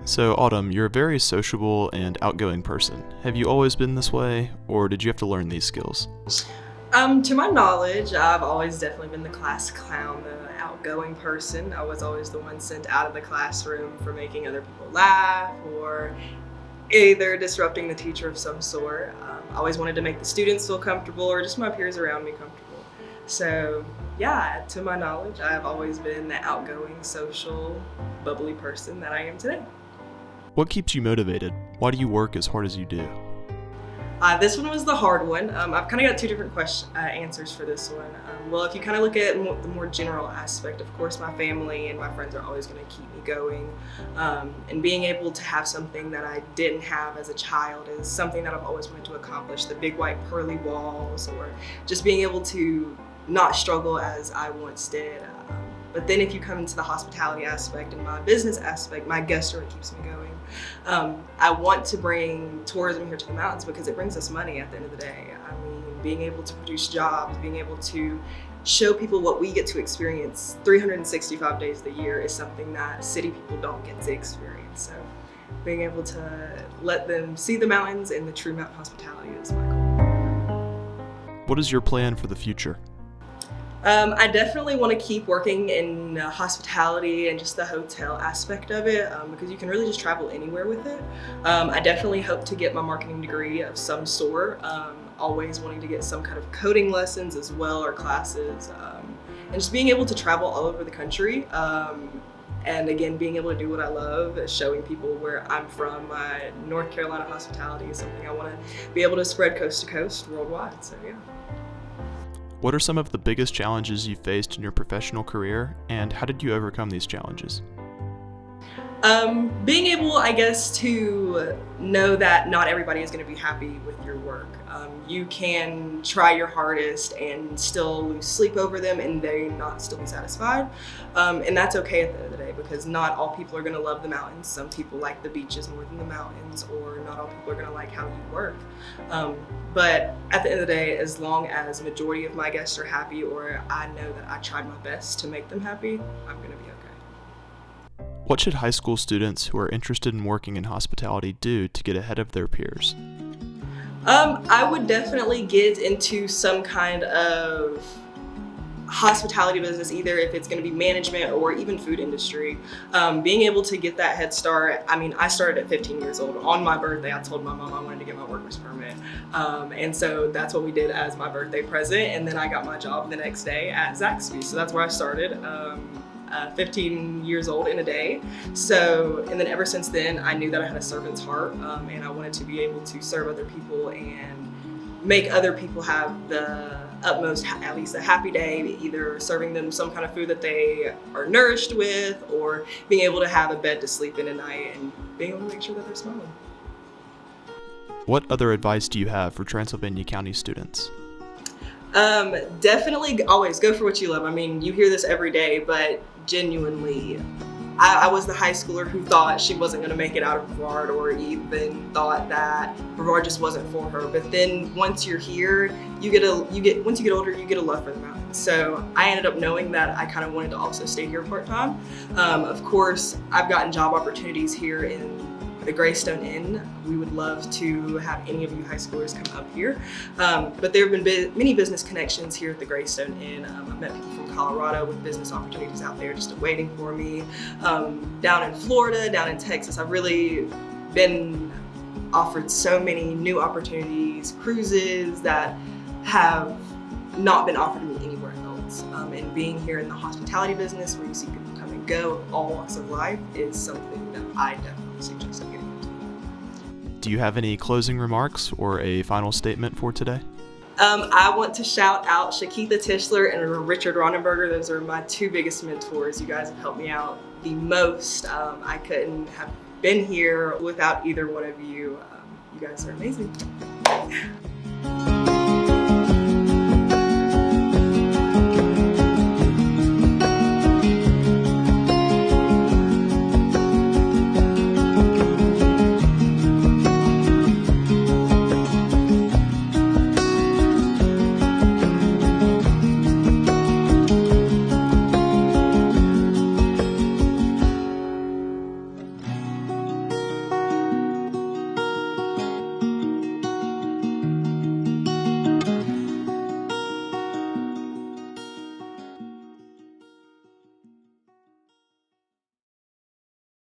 So, Autumn, you're a very sociable and outgoing person. Have you always been this way, or did you have to learn these skills? To my knowledge, I've always definitely been the class clown, the outgoing person. I was always the one sent out of the classroom for making other people laugh or either disrupting the teacher of some sort. I always wanted to make the students feel comfortable or just my peers around me comfortable. So, yeah, to my knowledge, I've always been the outgoing, social, bubbly person that I am today. What keeps you motivated? Why do you work as hard as you do? This one was the hard one. I've kind of got two different answers for this one. Well, if you kind of look at the more general aspect, of course, my family and my friends are always going to keep me going. And being able to have something that I didn't have as a child is something that I've always wanted to accomplish. The big white pearly walls, or just being able to not struggle as I once did. But then if you come into the hospitality aspect and my business aspect, my guest really keeps me going. I want to bring tourism here to the mountains because it brings us money at the end of the day. I mean, being able to produce jobs, being able to show people what we get to experience 365 days of the year is something that city people don't get to experience. So being able to let them see the mountains and the true mountain hospitality is my goal. What is your plan for the future? I definitely want to keep working in hospitality and just the hotel aspect of it because you can really just travel anywhere with it. I definitely hope to get my marketing degree of some sort, always wanting to get some kind of coding lessons as well or classes, and just being able to travel all over the country. And again, being able to do what I love, showing people where I'm from. My North Carolina hospitality is something I want to be able to spread coast to coast worldwide, so yeah. What are some of the biggest challenges you faced in your professional career, and how did you overcome these challenges? Being able, I guess, to know that not everybody is going to be happy with your work. You can try your hardest and still lose sleep over them and they not still be satisfied. And that's okay at the end of the day because not all people are going to love the mountains. Some people like the beaches more than the mountains, or not all people are going to like how you work. But at the end of the day, as long as the majority of my guests are happy or I know that I tried my best to make them happy, I'm going to be okay. What should high school students who are interested in working in hospitality do to get ahead of their peers? I would definitely get into some kind of hospitality business, either if it's going to be management or even food industry. Being able to get that head start. I mean, I started at 15 years old. On my birthday, I told my mom I wanted to get my worker's permit. And so that's what we did as my birthday present. And then I got my job the next day at Zaxby's. So that's where I started. 15 years old in a day. So, and then ever since then, I knew that I had a servant's heart, and I wanted to be able to serve other people and make other people have the utmost, at least a happy day, either serving them some kind of food that they are nourished with, or being able to have a bed to sleep in at night and being able to make sure that they're smiling. What other advice do you have for Transylvania County students? Definitely always go for what you love. I mean, you hear this every day, but genuinely, I was the high schooler who thought she wasn't going to make it out of Brevard, or even thought that Brevard just wasn't for her. But then once you're here, once you get older, you get a love for the mountains. So I ended up knowing that I kind of wanted to also stay here part-time. Of course, I've gotten job opportunities here in the Greystone Inn. We would love to have any of you high schoolers come up here. But there have been many business connections here at the Greystone Inn. I've met people from Colorado with business opportunities out there just waiting for me. Down in Florida, down in Texas, I've really been offered so many new opportunities, cruises that have not been offered to me anywhere else. And being here in the hospitality business where you see people come and go of all walks of life is something that I definitely suggest getting into. Do you have any closing remarks or a final statement for today? I want to shout out Shakitha Tischler and Richard Ronenberger. Those are my two biggest mentors. You guys have helped me out the most. I couldn't have been here without either one of you. You guys are amazing.